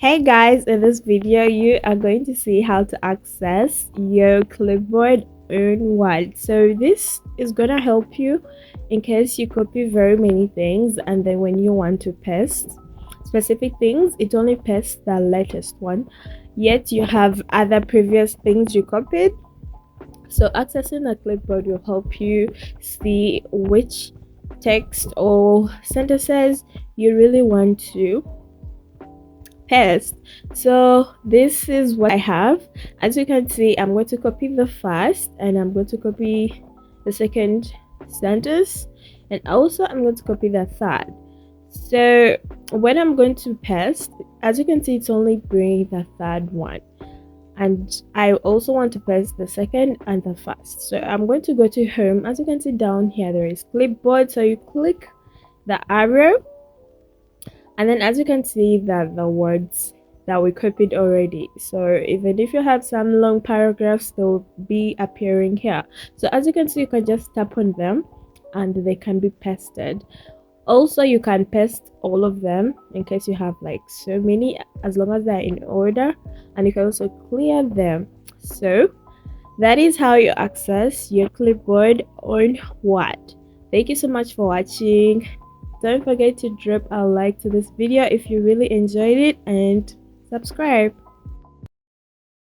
Hey guys, in this video you are going to see how to access your clipboard in Word. So this is gonna help you in case you copy very many things and then when you want to paste specific things, it only pastes the latest one, yet you have other previous things you copied. So accessing a clipboard will help you see which text or sentences you really want to paste. So this is what I have. As you can see, I'm going to copy the first and I'm going to copy the second sentence, and also I'm going to copy the third. So when I'm going to paste, as you can see, it's only bringing the third one, and I also want to paste the second and the first. So I'm going to go to home. As you can see down here, there is clipboard. So you click the arrow, and then as you can see that the words that we copied already, so even if you have some long paragraphs, they'll be appearing here. So as you can see, you can just tap on them and they can be pasted. Also, you can paste all of them in case you have like so many, as long as they're in order, and you can also clear them. So that is how you access your clipboard on Word. Thank you so much for watching. Don't forget to drop a like to this video if you really enjoyed it, and subscribe.